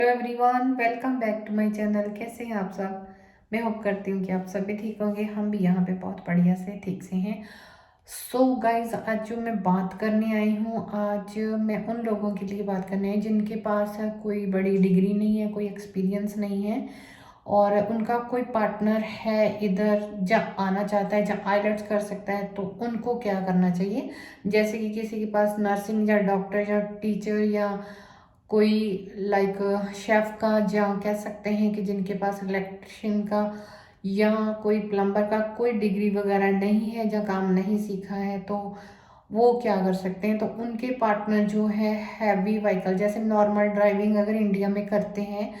Hello everyone, welcome back to my channel. कैसे हैं आप सब? मैं होप करती हूँ कि आप सभी ठीक होंगे। हम भी यहाँ पे बहुत बढ़िया से ठीक से हैं। सो गाइज, आज जो मैं बात करने आई हूँ, आज मैं उन लोगों के लिए बात करने आई जिनके पास कोई बड़ी डिग्री नहीं है, कोई एक्सपीरियंस नहीं है और उनका कोई पार्टनर है इधर, जहाँ आना चाहता है, जहाँ आइलेट्स कर सकता है। तो उनको क्या करना चाहिए? जैसे कि किसी के पास नर्सिंग या डॉक्टर या टीचर या कोई लाइक शेफ का, जहाँ कह सकते हैं कि जिनके पास इलेक्ट्रिशियन का या कोई प्लम्बर का कोई डिग्री वगैरह नहीं है, जहाँ काम नहीं सीखा है, तो वो क्या कर सकते हैं? तो उनके पार्टनर जो है हैवी व्हीकल, जैसे नॉर्मल ड्राइविंग अगर इंडिया में करते हैं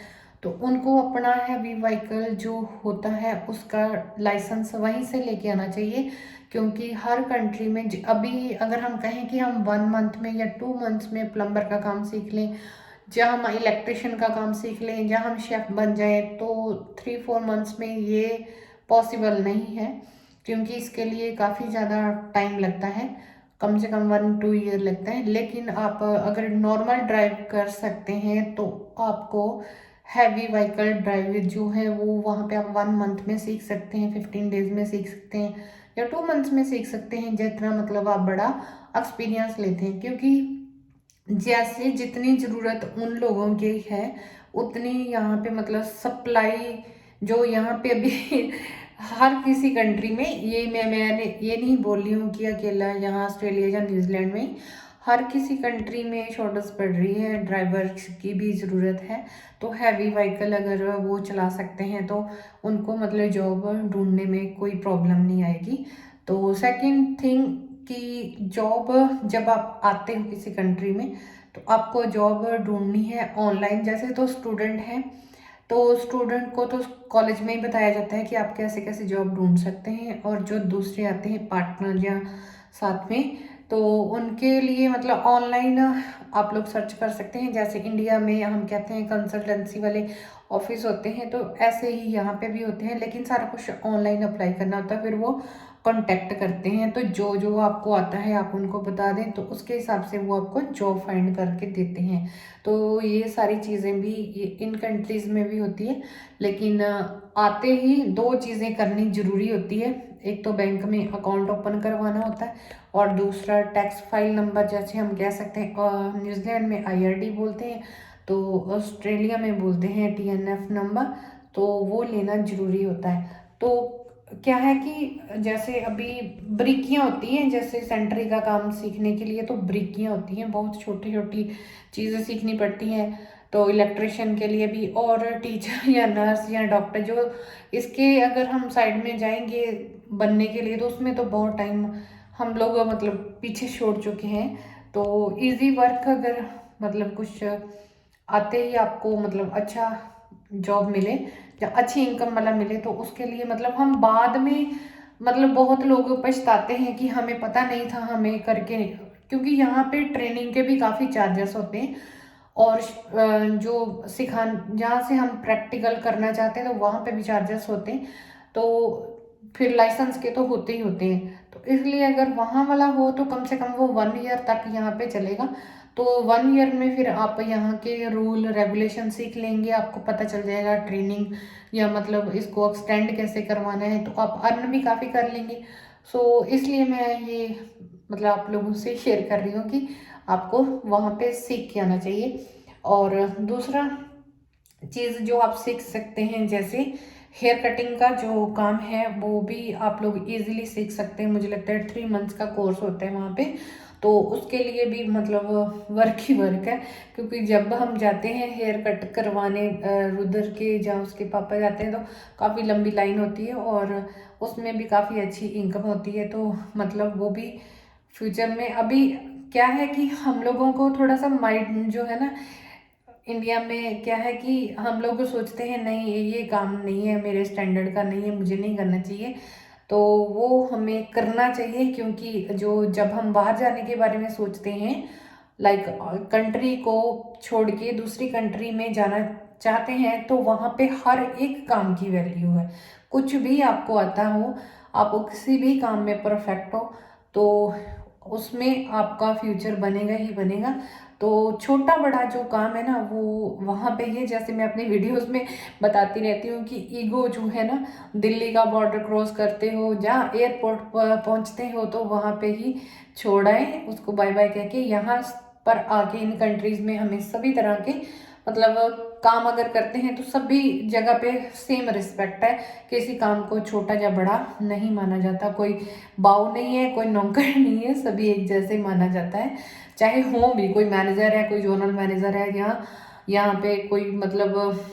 तो उनको अपना हैवी व्हीकल जो होता है उसका लाइसेंस वहीं से लेके आना चाहिए। क्योंकि हर कंट्री में अभी अगर हम कहें कि हम 1 मंथ में या 2 मंथ्स में प्लम्बर का काम सीख लें, जहाँ हम इलेक्ट्रिशियन का काम सीख लें, जहाँ हम शेफ़ बन जाए, तो 3-4 मंथ्स में ये पॉसिबल नहीं है। क्योंकि इसके लिए काफ़ी ज़्यादा टाइम लगता है, कम से कम 1-2 ईयर लगता है। लेकिन आप अगर नॉर्मल ड्राइव कर सकते हैं तो आपको हैवी व्हीकल ड्राइव जो है वो वहाँ पे आप 1 मंथ में सीख सकते हैं, 15 डेज में सीख सकते हैं या 2 मंथ्स में सीख सकते हैं, जितना मतलब आप बड़ा एक्सपीरियंस लेते हैं। क्योंकि जैसे जितनी ज़रूरत उन लोगों की है उतनी यहाँ पे मतलब सप्लाई जो यहाँ पे अभी हर किसी कंट्री में, ये मैंने ये नहीं बोल रही हूँ कि अकेला यहाँ ऑस्ट्रेलिया या न्यूजीलैंड में, हर किसी कंट्री में शॉर्टेज पड़ रही है, ड्राइवर की भी ज़रूरत है। तो हैवी व्हीकल अगर वो चला सकते हैं तो उनको मतलब जॉब ढूंढने में कोई प्रॉब्लम नहीं आएगी। तो सेकंड थिंग कि जॉब जब आप आते हो किसी कंट्री में तो आपको जॉब ढूंढनी है ऑनलाइन। जैसे तो स्टूडेंट हैं तो स्टूडेंट को तो कॉलेज में ही बताया जाता है कि आप कैसे कैसे जॉब ढूंढ सकते हैं, और जो दूसरे आते हैं पार्टनर या साथ में, तो उनके लिए मतलब ऑनलाइन आप लोग सर्च कर सकते हैं। जैसे इंडिया में हम कहते हैं कंसल्टेंसी वाले ऑफिस होते हैं, तो ऐसे ही यहाँ पे भी होते हैं, लेकिन सारा कुछ ऑनलाइन अप्लाई करना होता है। फिर वो कांटेक्ट करते हैं, तो जो जो आपको आता है आप उनको बता दें तो उसके हिसाब से वो आपको जॉब फाइंड करके देते हैं। तो ये सारी चीज़ें भी इन कंट्रीज़ में भी होती है। लेकिन आते ही दो चीज़ें करनी ज़रूरी होती है। एक तो बैंक में अकाउंट ओपन करवाना होता है, और दूसरा टैक्स फाइल नंबर, जैसे हम कह सकते हैं न्यूजीलैंड में IRD बोलते हैं, तो ऑस्ट्रेलिया में बोलते हैं TNF नंबर, तो वो लेना ज़रूरी होता है। तो क्या है कि जैसे अभी ब्रिकियाँ होती हैं, जैसे सेंटरी का काम सीखने के लिए तो ब्रिकियाँ होती हैं, बहुत छोटी छोटी चीज़ें सीखनी पड़ती हैं। तो इलेक्ट्रिशियन के लिए भी, और टीचर या नर्स या डॉक्टर जो इसके अगर हम साइड में जाएंगे बनने के लिए, तो उसमें तो बहुत टाइम हम लोग मतलब पीछे छोड़ चुके हैं। तो इजी वर्क अगर मतलब कुछ आते ही आपको मतलब अच्छा जॉब मिले या अच्छी इनकम वाला मिले, तो उसके लिए मतलब हम बाद में मतलब बहुत लोग पछताते हैं कि हमें पता नहीं था, हमें करके। क्योंकि यहाँ पे ट्रेनिंग के भी काफ़ी चार्जेस होते हैं, और जो सिखा जहाँ से हम प्रैक्टिकल करना चाहते हैं तो वहाँ पे भी चार्जेस होते हैं। तो फिर लाइसेंस के तो होते ही होते हैं, तो इसलिए अगर वहाँ वाला हो तो कम से कम वो 1 ईयर तक यहाँ पे चलेगा। तो 1 ईयर में फिर आप यहाँ के रूल रेगुलेशन सीख लेंगे, आपको पता चल जाएगा ट्रेनिंग या मतलब इसको एक्सटेंड कैसे करवाना है, तो आप अर्न भी काफ़ी कर लेंगे। सो इसलिए मैं ये मतलब आप लोगों से शेयर कर रही हूँ कि आपको वहाँ पे सीख के आना चाहिए। और दूसरा चीज़ जो आप सीख सकते हैं, जैसे हेयर कटिंग का जो काम है वो भी आप लोग इजीली सीख सकते हैं। मुझे लगता है 3 मंथ्स का कोर्स होता है वहाँ पे, तो उसके लिए भी मतलब वर्क ही वर्क है। क्योंकि जब हम जाते हैं हेयर कट करवाने उधर के, जहाँ उसके पापा जाते हैं, तो काफ़ी लंबी लाइन होती है और उसमें भी काफ़ी अच्छी इनकम होती है। तो मतलब वो भी फ्यूचर में, अभी क्या है कि हम लोगों को थोड़ा सा माइंड जो है ना, इंडिया में क्या है कि हम लोग सोचते हैं नहीं ये काम नहीं है, मेरे स्टैंडर्ड का नहीं है, मुझे नहीं करना चाहिए। तो वो हमें करना चाहिए, क्योंकि जो जब हम बाहर जाने के बारे में सोचते हैं, लाइक कंट्री को छोड़ के दूसरी कंट्री में जाना चाहते हैं, तो वहाँ पे हर एक काम की वैल्यू है। कुछ भी आपको आता हो, आप किसी भी काम में परफेक्ट हो, तो उसमें आपका फ्यूचर बनेगा ही बनेगा। तो छोटा बड़ा जो काम है ना वो वहाँ पे ये, जैसे मैं अपनी वीडियोस में बताती रहती हूँ कि ईगो जो है ना, दिल्ली का बॉर्डर क्रॉस करते हो, जहाँ एयरपोर्ट पर पहुँचते हो तो वहाँ पे ही छोड़ आए उसको, बाय बाय कह के। यहाँ पर आके इन कंट्रीज़ में हमें सभी तरह के मतलब काम अगर करते हैं तो सभी जगह पे सेम रिस्पेक्ट है, किसी काम को छोटा या बड़ा नहीं माना जाता, कोई बाऊ नहीं है, कोई नौकर नहीं है, सभी एक जैसे माना जाता है। चाहे हो भी, कोई मैनेजर है, कोई जोनल मैनेजर है, यहाँ यहाँ पे कोई मतलब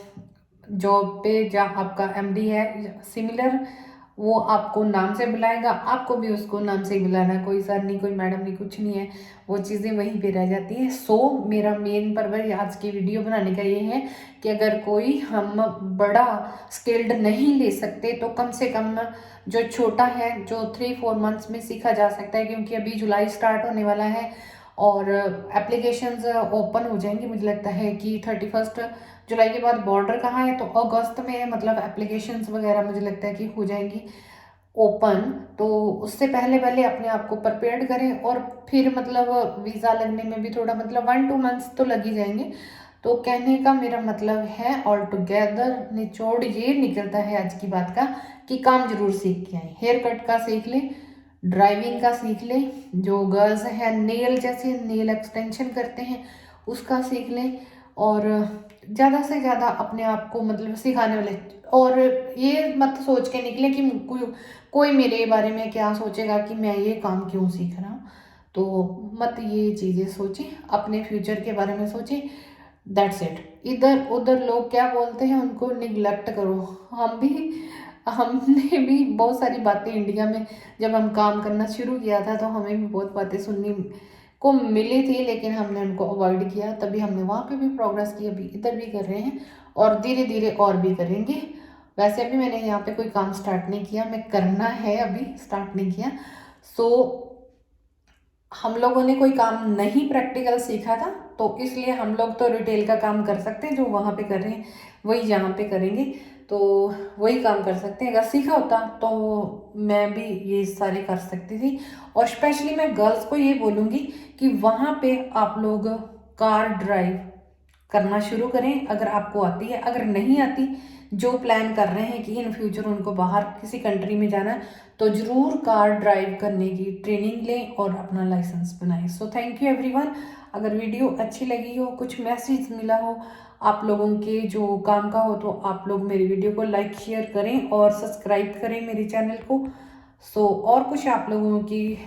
जॉब पे जहाँ आपका एमडी है सिमिलर, वो आपको नाम से बुलाएगा, आपको भी उसको नाम से ही बुलाना है, कोई सर नहीं, कोई मैडम नहीं, कुछ नहीं है, वो चीज़ें वहीं पे रह जाती हैं। सो मेरा मेन पर्पज आज की वीडियो बनाने का ये है कि अगर कोई हम बड़ा स्किल्ड नहीं ले सकते तो कम से कम जो छोटा है, जो 3-4 मंथ्स में सीखा जा सकता है, क्योंकि अभी जुलाई स्टार्ट होने वाला है और एप्लीकेशंस ओपन हो जाएंगी। मुझे लगता है कि 31 जुलाई के बाद बॉर्डर कहाँ है, तो अगस्त में मतलब एप्लीकेशंस वगैरह मुझे लगता है कि हो जाएंगी ओपन। तो उससे पहले पहले अपने आप को प्रिपेयर्ड करें, और फिर मतलब वीज़ा लगने में भी थोड़ा मतलब 1-2 मंथ्स तो लग ही जाएंगे। तो कहने का मेरा मतलब है, ऑल टुगेदर निचोड़ ये निकलता है आज की बात का कि काम जरूर सीख के आए। हेयर कट का सीख लें, ड्राइविंग का सीख लें, जो गर्ल्स हैं नेल जैसे नेल एक्सटेंशन करते हैं उसका सीख लें, और ज़्यादा से ज़्यादा अपने आप को मतलब सिखाने वाले। और ये मत सोच के निकले कि कोई मेरे बारे में क्या सोचेगा कि मैं ये काम क्यों सीख रहा हूँ, तो मत ये चीज़ें सोचें, अपने फ्यूचर के बारे में सोचें। That's it. इधर उधर लोग क्या बोलते हैं उनको निगलेक्ट करो। हमने भी बहुत सारी बातें इंडिया में जब हम काम करना शुरू किया था तो हमें भी बहुत बातें सुनने को मिली थी, लेकिन हमने उनको अवॉइड किया, तभी हमने वहाँ पे भी प्रोग्रेस की, अभी इधर भी कर रहे हैं और धीरे धीरे और भी करेंगे। वैसे अभी मैंने यहाँ पे कोई काम स्टार्ट नहीं किया, मैं करना है, अभी स्टार्ट नहीं किया। सो हम लोगों ने कोई काम नहीं प्रैक्टिकल सीखा था, तो इसलिए हम लोग तो रिटेल का काम कर सकते हैं, जो वहाँ पे कर रहे हैं वही यहाँ पे करेंगे, तो वही काम कर सकते हैं। अगर सीखा होता तो मैं भी ये सारे कर सकती थी। और स्पेशली मैं गर्ल्स को ये बोलूँगी कि वहाँ पे आप लोग कार ड्राइव करना शुरू करें अगर आपको आती है। अगर नहीं आती, जो प्लान कर रहे हैं कि इन फ्यूचर उनको बाहर किसी कंट्री में जाना है, तो ज़रूर कार ड्राइव करने की ट्रेनिंग लें और अपना लाइसेंस बनाएं। So thank you everyone. अगर वीडियो अच्छी लगी हो, कुछ मैसेज मिला हो आप लोगों के जो काम का हो, तो आप लोग मेरी वीडियो को लाइक शेयर करें और सब्सक्राइब करें मेरे चैनल को। सो और कुछ आप लोगों की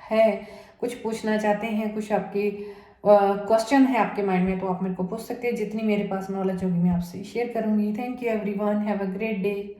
है, कुछ पूछना चाहते हैं, कुछ आपके क्वेश्चन है आपके माइंड में, तो आप मेरे को पूछ सकते हैं। जितनी मेरे पास नॉलेज होगी मैं आपसे शेयर करूंगी। Thank you everyone, have a great day.